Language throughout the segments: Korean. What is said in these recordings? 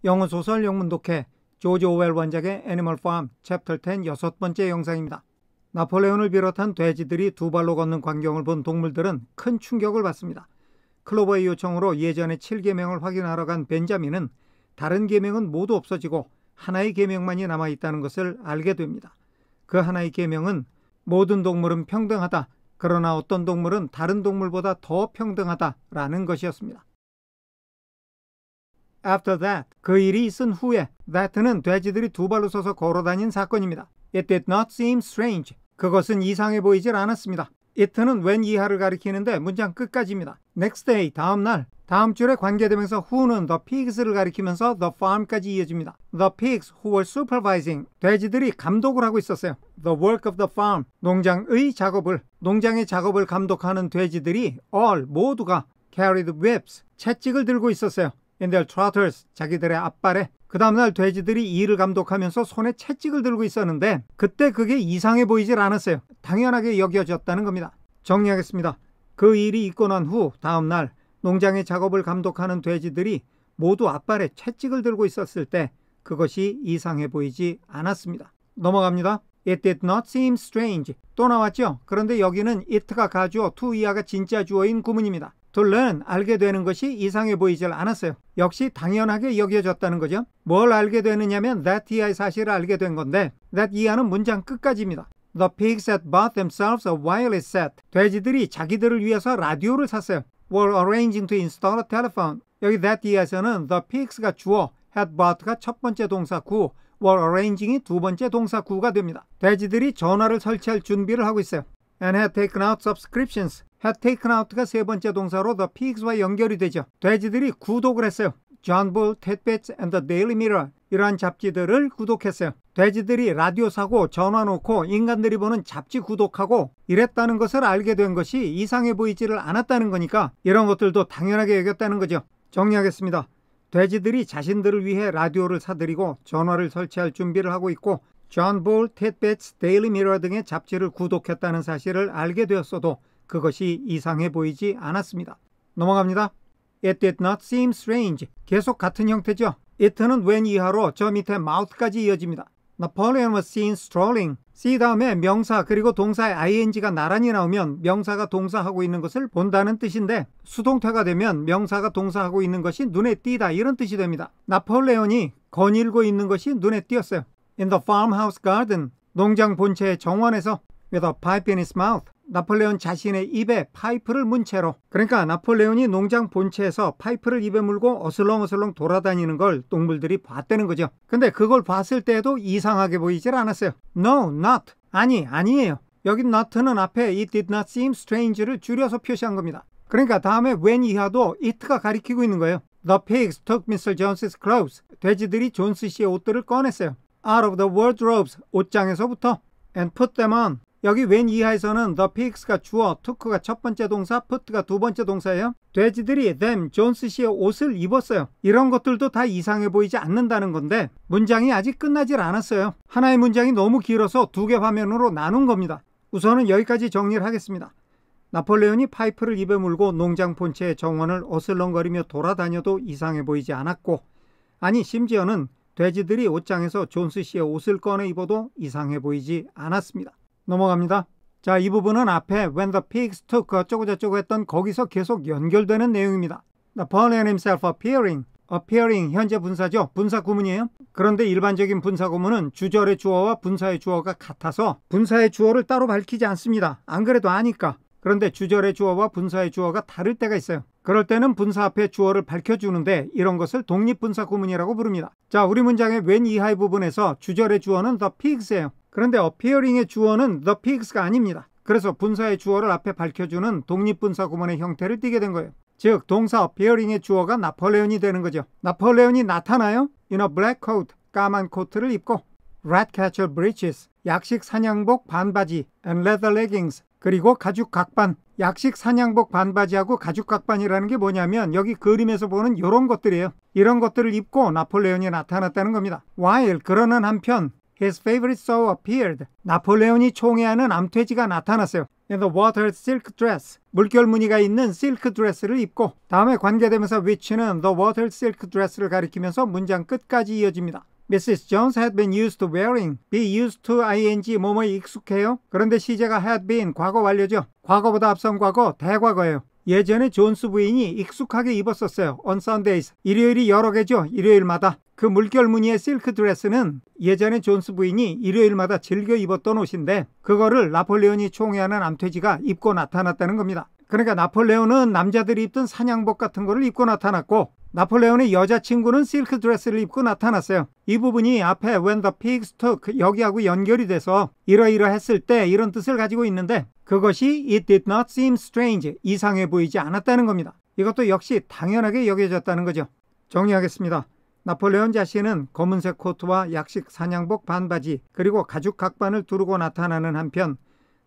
영어 소설 영문 독해 조지 오웰 원작의 애니멀 팜 챕터 10 6번째 영상입니다. 나폴레온을 비롯한 돼지들이 두 발로 걷는 광경을 본 동물들은 큰 충격을 받습니다. 클로버의 요청으로 예전의 7계명을 확인하러 간 벤자민은 다른 계명은 모두 없어지고 하나의 계명만이 남아있다는 것을 알게 됩니다. 그 하나의 계명은 모든 동물은 평등하다. 그러나 어떤 동물은 다른 동물보다 더 평등하다라는 것이었습니다. After that, 그 일이 있은 후에, that는 돼지들이 두 발로 서서 걸어다닌 사건입니다. It did not seem strange. 그것은 이상해 보이질 않았습니다. it는 when 이하를 가리키는데 문장 끝까지입니다. Next day, 다음 날, 다음 줄에 관계되면서 who는 the pigs를 가리키면서 the farm까지 이어집니다. The pigs who were supervising, 돼지들이 감독을 하고 있었어요. The work of the farm, 농장의 작업을, 농장의 작업을 감독하는 돼지들이 all, 모두가 carried whips, 채찍을 들고 있었어요. In their trotters, 자기들의 앞발에. 그 다음날 돼지들이 일을 감독하면서 손에 채찍을 들고 있었는데 그때 그게 이상해 보이질 않았어요. 당연하게 여겨졌다는 겁니다. 정리하겠습니다. 그 일이 있고 난 후 다음날 농장의 작업을 감독하는 돼지들이 모두 앞발에 채찍을 들고 있었을 때 그것이 이상해 보이지 않았습니다. 넘어갑니다. It did not seem strange. 또 나왔죠? 그런데 여기는 it가 가주어, to 이하가 진짜 주어인 구문입니다. to learn, 알게 되는 것이 이상해 보이질 않았어요. 역시 당연하게 여겨졌다는 거죠. 뭘 알게 되느냐면 that 이하의 사실을 알게 된 건데 that 이하는 문장 끝까지입니다. The pigs had bought themselves a wireless set. 돼지들이 자기들을 위해서 라디오를 샀어요. Were arranging to install a telephone. 여기 that 이하에서는 the pigs가 주어, had bought가 첫 번째 동사 구, were arranging이 두 번째 동사 구가 됩니다. 돼지들이 전화를 설치할 준비를 하고 있어요. And had taken out subscriptions. had taken out가 세 번째 동사로 the pigs와 연결이 되죠. 돼지들이 구독을 했어요. John Bull, Tit-Bits and the Daily Mirror. 이러한 잡지들을 구독했어요. 돼지들이 라디오 사고 전화 놓고 인간들이 보는 잡지 구독하고 이랬다는 것을 알게 된 것이 이상해 보이지를 않았다는 거니까 이런 것들도 당연하게 여겼다는 거죠. 정리하겠습니다. 돼지들이 자신들을 위해 라디오를 사들이고 전화를 설치할 준비를 하고 있고 John Bull, Tit-Bits, Daily Mirror 등의 잡지를 구독했다는 사실을 알게 되었어도 그것이 이상해 보이지 않았습니다. 넘어갑니다. It did not seem strange. 계속 같은 형태죠. it는 when 이하로 저 밑에 mouth까지 이어집니다. Napoleon was seen strolling. see 다음에 명사 그리고 동사의 ing가 나란히 나오면 명사가 동사하고 있는 것을 본다는 뜻인데 수동태가 되면 명사가 동사하고 있는 것이 눈에 띄다 이런 뜻이 됩니다. 나폴레온이 거닐고 있는 것이 눈에 띄었어요. In the farmhouse garden. 농장 본체의 정원에서 with a pipe in his mouth. 나폴레온 자신의 입에 파이프를 문 채로. 그러니까 나폴레온이 농장 본체에서 파이프를 입에 물고 어슬렁어슬렁 돌아다니는 걸 동물들이 봤다는 거죠. 근데 그걸 봤을 때도 이상하게 보이질 않았어요. No, not. 아니에요. 여기 not는 앞에 it did not seem strange를 줄여서 표시한 겁니다. 그러니까 다음에 when 이하도 it가 가리키고 있는 거예요. The pigs took Mr. Jones's clothes. 돼지들이 존스 씨의 옷들을 꺼냈어요. Out of the wardrobes. 옷장에서부터. And put them on. 여기 when 이하에서는 the pigs가 주어, took가 첫 번째 동사, put가 두 번째 동사예요. 돼지들이 them, 존스 씨의 옷을 입었어요. 이런 것들도 다 이상해 보이지 않는다는 건데 문장이 아직 끝나질 않았어요. 하나의 문장이 너무 길어서 두 개 화면으로 나눈 겁니다. 우선은 여기까지 정리를 하겠습니다. 나폴레온이 파이프를 입에 물고 농장 본체의 정원을 어슬렁거리며 돌아다녀도 이상해 보이지 않았고 아니 심지어는 돼지들이 옷장에서 존스 씨의 옷을 꺼내 입어도 이상해 보이지 않았습니다. 넘어갑니다. 자, 이 부분은 앞에 when the pigs took 어쩌고저쩌고 했던 거기서 계속 연결되는 내용입니다. Napoleon himself appearing 현재 분사죠. 분사 구문이에요. 그런데 일반적인 분사 구문은 주절의 주어와 분사의 주어가 같아서 분사의 주어를 따로 밝히지 않습니다. 안 그래도 아니까. 그런데 주절의 주어와 분사의 주어가 다를 때가 있어요. 그럴 때는 분사 앞에 주어를 밝혀주는데 이런 것을 독립분사 구문이라고 부릅니다. 자, 우리 문장의 when 이하의 부분에서 주절의 주어는 the pigs예요. 그런데 appearing의 주어는 the pigs가 아닙니다. 그래서 분사의 주어를 앞에 밝혀주는 독립분사 구문의 형태를 띠게 된 거예요. 즉 동사 appearing의 주어가 나폴레온이 되는 거죠. 나폴레온이 나타나요? In a black coat, 까만 코트를 입고 ratcatcher breeches, 약식 사냥복 반바지 and leather leggings, 그리고 가죽 각반. 약식 사냥복 반바지하고 가죽 각반이라는 게 뭐냐면 여기 그림에서 보는 이런 것들이에요. 이런 것들을 입고 나폴레온이 나타났다는 겁니다. While 그러는 한편 His favorite sow appeared. 나폴레온이 총애하는 암돼지가 나타났어요. in the water silk dress. 물결 무늬가 있는 실크 드레스를 입고 다음에 관계대명사 which는 the water silk dress를 가리키면서 문장 끝까지 이어집니다. Mrs. Jones had been used to wearing. be used to ing 뭐뭐에 익숙해요. 그런데 시제가 had been 과거 완료죠. 과거보다 앞선 과거 대과거예요. 예전에 존스 부인이 익숙하게 입었었어요. on Sundays. 일요일이 여러 개죠. 일요일마다. 그 물결 무늬의 실크 드레스는 예전에 존스 부인이 일요일마다 즐겨 입었던 옷인데 그거를 나폴레온이 총애하는 암퇴지가 입고 나타났다는 겁니다. 그러니까 나폴레온은 남자들이 입던 사냥복 같은 거를 입고 나타났고 나폴레온의 여자친구는 실크 드레스를 입고 나타났어요. 이 부분이 앞에 when the pigs took 여기하고 연결이 돼서 이러이러했을 때 이런 뜻을 가지고 있는데 그것이 it did not seem strange 이상해 보이지 않았다는 겁니다. 이것도 역시 당연하게 여겨졌다는 거죠. 정리하겠습니다. 나폴레온 자신은 검은색 코트와 약식 사냥복 반바지 그리고 가죽 각반을 두르고 나타나는 한편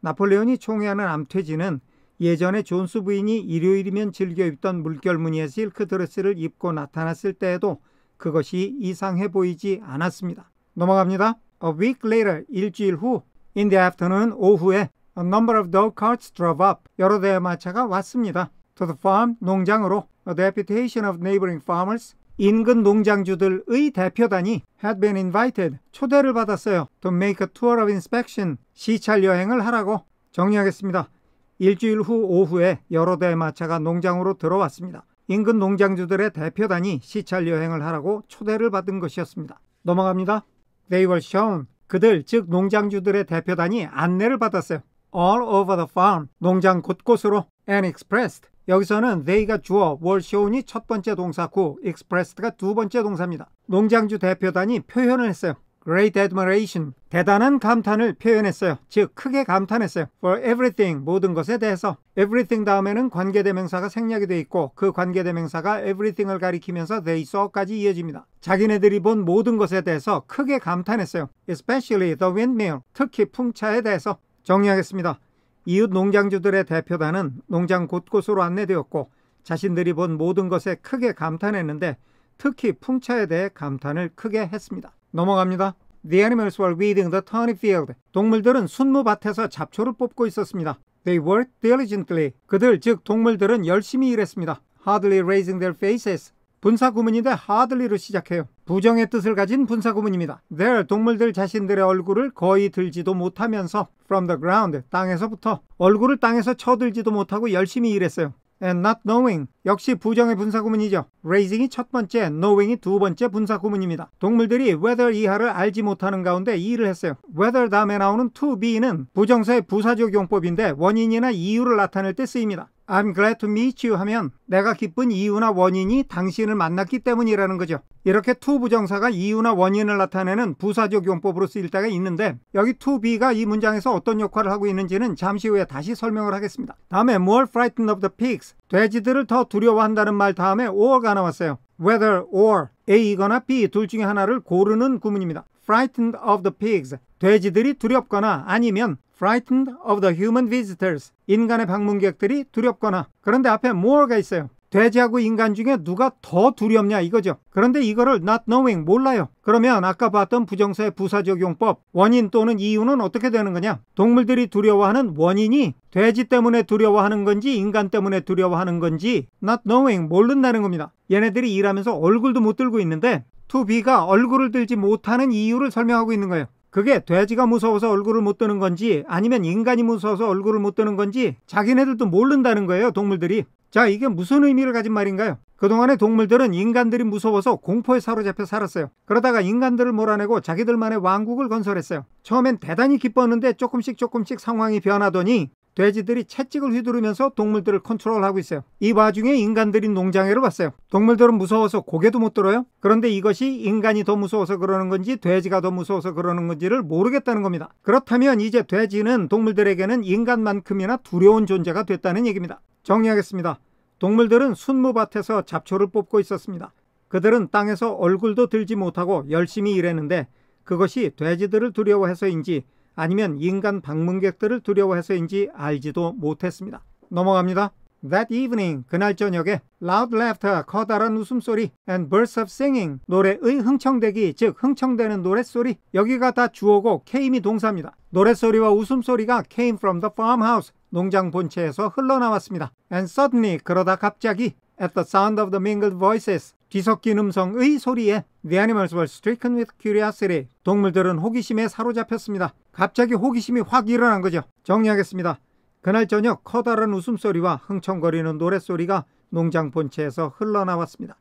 나폴레온이 총애하는 암퇴지는 예전에 존스 부인이 일요일이면 즐겨 입던 물결 무늬의 실크 드레스를 입고 나타났을 때에도 그것이 이상해 보이지 않았습니다. 넘어갑니다. A week later, 일주일 후, in the afternoon, 오후에 a number of dog carts drove up. 여러 대의 마차가 왔습니다. To the farm, 농장으로. A deputation of neighboring farmers, 인근 농장주들의 대표단이 had been invited, 초대를 받았어요. To make a tour of inspection, 시찰 여행을 하라고. 정리하겠습니다. 일주일 후 오후에 여러 대의 마차가 농장으로 들어왔습니다. 인근 농장주들의 대표단이 시찰 여행을 하라고 초대를 받은 것이었습니다. 넘어갑니다. They were shown. 그들, 즉 농장주들의 대표단이 안내를 받았어요. All over the farm. 농장 곳곳으로. And expressed. 여기서는 they가 주어, were shown이 첫 번째 동사고 expressed가 두 번째 동사입니다. 농장주 대표단이 표현을 했어요. Great admiration, 대단한 감탄을 표현했어요. 즉 크게 감탄했어요. For everything, 모든 것에 대해서. everything 다음에는 관계대명사가 생략이 되어 있고 그 관계대명사가 everything을 가리키면서 they saw까지 이어집니다. 자기네들이 본 모든 것에 대해서 크게 감탄했어요. Especially the windmill, 특히 풍차에 대해서. 정리하겠습니다. 이웃 농장주들의 대표단은 농장 곳곳으로 안내되었고 자신들이 본 모든 것에 크게 감탄했는데 특히 풍차에 대해 감탄을 크게 했습니다. 넘어갑니다. The animals were weeding the turnip field. 동물들은 순무밭에서 잡초를 뽑고 있었습니다. They worked diligently. 그들, 즉 동물들은 열심히 일했습니다. Hardly raising their faces. 분사구문인데 hardly로 시작해요. 부정의 뜻을 가진 분사구문입니다. Their, 동물들 자신들의 얼굴을 거의 들지도 못하면서 from the ground, 땅에서부터 얼굴을 땅에서 쳐들지도 못하고 열심히 일했어요. And not knowing, 역시 부정의 분사구문이죠. raising이 첫 번째, knowing이 두 번째 분사구문입니다. 동물들이 whether 이하를 알지 못하는 가운데 이 일을 했어요. whether 다음에 나오는 to be는 부정사의 부사적 용법인데 원인이나 이유를 나타낼 때 쓰입니다. I'm glad to meet you 하면 내가 기쁜 이유나 원인이 당신을 만났기 때문이라는 거죠. 이렇게 to 부정사가 이유나 원인을 나타내는 부사적 용법으로 쓰일 때가 있는데 여기 to be가 이 문장에서 어떤 역할을 하고 있는지는 잠시 후에 다시 설명을 하겠습니다. 다음에 more frightened of the pigs, 돼지들을 더 두려워한다는 말 다음에 or가 나왔어요. whether or, A이거나 B 둘 중에 하나를 고르는 구문입니다. frightened of the pigs, 돼지들이 두렵거나 아니면 frightened of the human visitors, 인간의 방문객들이 두렵거나. 그런데 앞에 more가 있어요. 돼지하고 인간 중에 누가 더 두렵냐 이거죠. 그런데 이거를 not knowing, 몰라요. 그러면 아까 봤던 부정사의 부사적 용법, 원인 또는 이유는 어떻게 되는 거냐? 동물들이 두려워하는 원인이 돼지 때문에 두려워하는 건지 인간 때문에 두려워하는 건지 not knowing, 모른다는 겁니다. 얘네들이 일하면서 얼굴도 못 들고 있는데 to be가 얼굴을 들지 못하는 이유를 설명하고 있는 거예요. 그게 돼지가 무서워서 얼굴을 못 드는 건지 아니면 인간이 무서워서 얼굴을 못 드는 건지 자기네들도 모른다는 거예요, 동물들이. 자, 이게 무슨 의미를 가진 말인가요? 그동안의 동물들은 인간들이 무서워서 공포에 사로잡혀 살았어요. 그러다가 인간들을 몰아내고 자기들만의 왕국을 건설했어요. 처음엔 대단히 기뻤는데 조금씩 상황이 변하더니 돼지들이 채찍을 휘두르면서 동물들을 컨트롤하고 있어요. 이 와중에 인간들이 농장애를 봤어요. 동물들은 무서워서 고개도 못 들어요. 그런데 이것이 인간이 더 무서워서 그러는 건지 돼지가 더 무서워서 그러는 건지를 모르겠다는 겁니다. 그렇다면 이제 돼지는 동물들에게는 인간만큼이나 두려운 존재가 됐다는 얘기입니다. 정리하겠습니다. 동물들은 순무밭에서 잡초를 뽑고 있었습니다. 그들은 땅에서 얼굴도 들지 못하고 열심히 일했는데 그것이 돼지들을 두려워해서인지 아니면 인간 방문객들을 두려워해서인지 알지도 못했습니다. 넘어갑니다. That evening, 그날 저녁에 loud laughter, 커다란 웃음소리 and bursts of singing, 노래의 흥청대기, 즉 흥청대는 노랫소리, 여기가 다 주어고 came이 동사입니다. 노랫소리와 웃음소리가 came from the farmhouse, 농장 본체에서 흘러나왔습니다. And suddenly, 그러다 갑자기 at the sound of the mingled voices, 뒤섞인 음성의 소리에 the animals were stricken with curiosity, 동물들은 호기심에 사로잡혔습니다. 갑자기 호기심이 확 일어난 거죠. 정리하겠습니다. 그날 저녁 커다란 웃음소리와 흥청거리는 노랫소리가 농장 본체에서 흘러나왔습니다.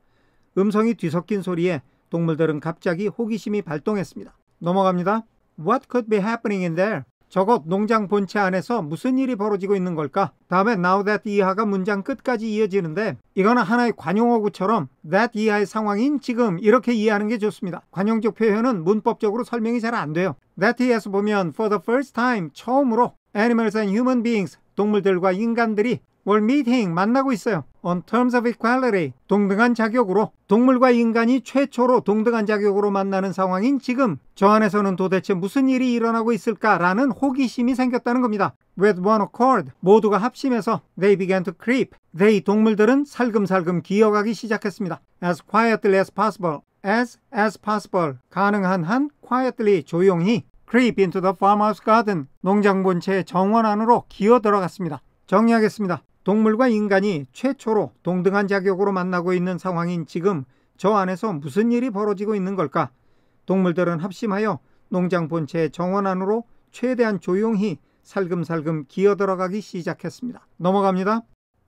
음성이 뒤섞인 소리에 동물들은 갑자기 호기심이 발동했습니다. 넘어갑니다. What could be happening in there? 저것 농장 본체 안에서 무슨 일이 벌어지고 있는 걸까? 다음에 now that 이하가 문장 끝까지 이어지는데 이거는 하나의 관용어구처럼 that 이하의 상황인 지금 이렇게 이해하는 게 좋습니다. 관용적 표현은 문법적으로 설명이 잘 안 돼요. that에서 보면 for the first time, 처음으로 animals and human beings, 동물들과 인간들이 were meeting, 만나고 있어요. on terms of equality, 동등한 자격으로, 동물과 인간이 최초로 동등한 자격으로 만나는 상황인 지금 저 안에서는 도대체 무슨 일이 일어나고 있을까라는 호기심이 생겼다는 겁니다. with one accord, 모두가 합심해서 they began to creep, they, 동물들은 살금살금 기어가기 시작했습니다. as quietly as possible, as possible, 가능한 한 quietly, 조용히 creep into the farmhouse garden, 농장 본체의 정원 안으로 기어 들어갔습니다. 정리하겠습니다. 동물과 인간이 최초로 동등한 자격으로 만나고 있는 상황인 지금 저 안에서 무슨 일이 벌어지고 있는 걸까? 동물들은 합심하여 농장 본체의 정원 안으로 최대한 조용히 살금살금 기어 들어가기 시작했습니다. 넘어갑니다.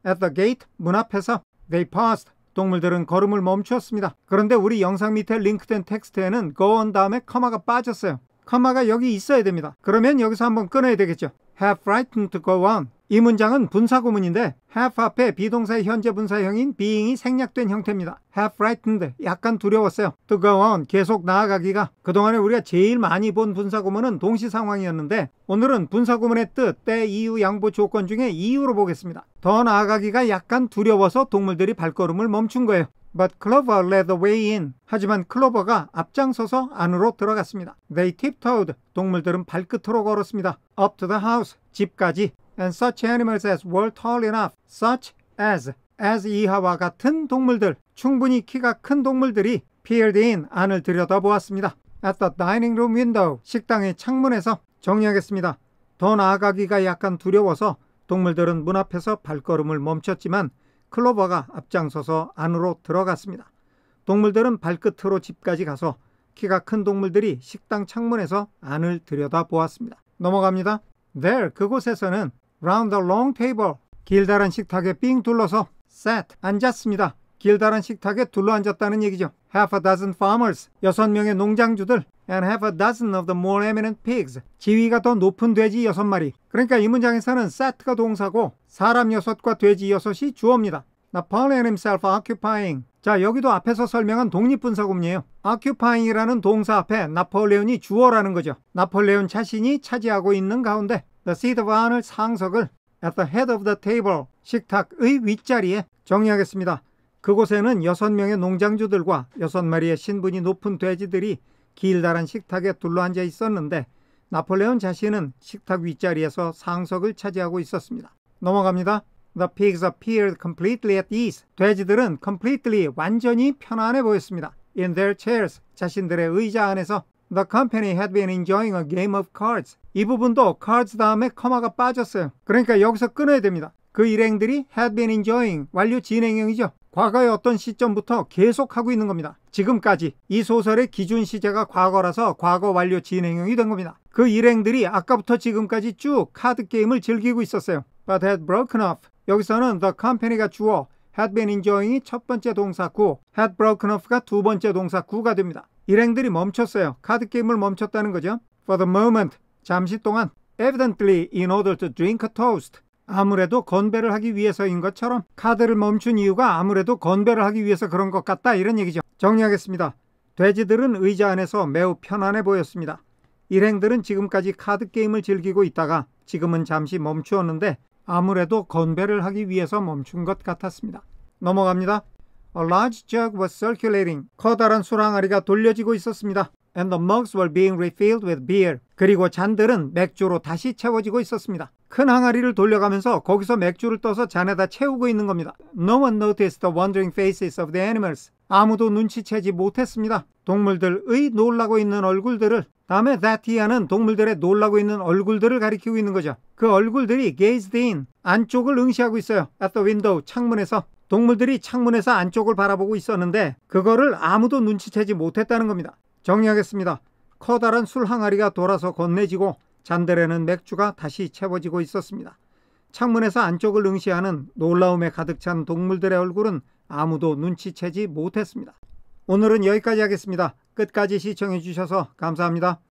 At the gate, 문 앞에서 they paused, 동물들은 걸음을 멈추었습니다. 그런데 우리 영상 밑에 링크된 텍스트에는 go on 다음에 커마가 빠졌어요. 커마가 여기 있어야 됩니다. 그러면 여기서 한번 끊어야 되겠죠. have frightened to go on. 이 문장은 분사구문인데 have 앞에 비동사의 현재 분사형인 being이 생략된 형태입니다. have frightened, 약간 두려웠어요. to go on, 계속 나아가기가. 그동안에 우리가 제일 많이 본 분사구문은 동시상황이었는데 오늘은 분사구문의 뜻, 때, 이유, 양보, 조건 중에 이유로 보겠습니다. 더 나아가기가 약간 두려워서 동물들이 발걸음을 멈춘 거예요. But Clover led the way in. 하지만 클로버가 앞장서서 안으로 들어갔습니다. They tiptoed. 동물들은 발끝으로 걸었습니다. Up to the house. 집까지. And such animals as were tall enough. Such as 이하와 같은 동물들. 충분히 키가 큰 동물들이 peered in. 안을 들여다보았습니다. At the dining room window. 식당의 창문에서. 정리하겠습니다. 더 나아가기가 약간 두려워서 동물들은 문 앞에서 발걸음을 멈췄지만 클로버가 앞장서서 안으로 들어갔습니다. 동물들은 발끝으로 집까지 가서 키가 큰 동물들이 식당 창문에서 안을 들여다보았습니다. 넘어갑니다. There, 그곳에서는 round the long table, 길다란 식탁에 삥 둘러서 sat, 앉았습니다. 길다란 식탁에 둘러앉았다는 얘기죠. half a dozen farmers, 6명의 농장주들 and half a dozen of the more eminent pigs, 지위가 더 높은 돼지 6마리. 그러니까 이 문장에서는 sat가 동사고 사람 6과 돼지 6이 주어입니다. Napoleon himself occupying. 자, 여기도 앞에서 설명한 독립분사구문이에요. occupying이라는 동사 앞에 나폴레온이 주어라는 거죠. 나폴레온 자신이 차지하고 있는 가운데 the seat of honor, 상석을 at the head of the table, 식탁의 윗자리에. 정리하겠습니다. 그곳에는 6명의 농장주들과 6마리의 신분이 높은 돼지들이 길다란 식탁에 둘러앉아 있었는데 나폴레온 자신은 식탁 윗자리에서 상석을 차지하고 있었습니다. 넘어갑니다. The pigs appeared completely at ease. 돼지들은 completely, 완전히 편안해 보였습니다. In their chairs, 자신들의 의자 안에서. The company had been enjoying a game of cards. 이 부분도 cards 다음에 커마가 빠졌어요. 그러니까 여기서 끊어야 됩니다. 그 일행들이 had been enjoying, 완료 진행형이죠. 과거의 어떤 시점부터 계속하고 있는 겁니다. 지금까지. 이 소설의 기준 시제가 과거라서 과거 완료 진행형이 된 겁니다. 그 일행들이 아까부터 지금까지 쭉 카드 게임을 즐기고 있었어요. But had broken off. 여기서는 the company가 주어, had been enjoying이 첫 번째 동사 구, had broken off가 두 번째 동사 구가 됩니다. 일행들이 멈췄어요. 카드 게임을 멈췄다는 거죠. For the moment, 잠시 동안. Evidently in order to drink a toast. 아무래도 건배를 하기 위해서인 것처럼 카드를 멈춘 이유가 아무래도 건배를 하기 위해서 그런 것 같다, 이런 얘기죠. 정리하겠습니다. 돼지들은 의자 안에서 매우 편안해 보였습니다. 일행들은 지금까지 카드 게임을 즐기고 있다가 지금은 잠시 멈추었는데 아무래도 건배를 하기 위해서 멈춘 것 같았습니다. 넘어갑니다. A large jug was circulating. 커다란 술 항아리가 돌려지고 있었습니다. and the mugs were being refilled with beer. 그리고 잔들은 맥주로 다시 채워지고 있었습니다. 큰 항아리를 돌려가면서 거기서 맥주를 떠서 잔에다 채우고 있는 겁니다. No one noticed the wondering faces of the animals. 아무도 눈치채지 못했습니다. 동물들의 놀라고 있는 얼굴들을. 다음에 that here는 동물들의 놀라고 있는 얼굴들을 가리키고 있는 거죠. 그 얼굴들이 gazed in, 안쪽을 응시하고 있어요. at the window, 창문에서. 동물들이 창문에서 안쪽을 바라보고 있었는데 그거를 아무도 눈치채지 못했다는 겁니다. 정리하겠습니다. 커다란 술 항아리가 돌아서 건네지고 잔들에는 맥주가 다시 채워지고 있었습니다. 창문에서 안쪽을 응시하는 놀라움에 가득 찬 동물들의 얼굴은 아무도 눈치채지 못했습니다. 오늘은 여기까지 하겠습니다. 끝까지 시청해 주셔서 감사합니다.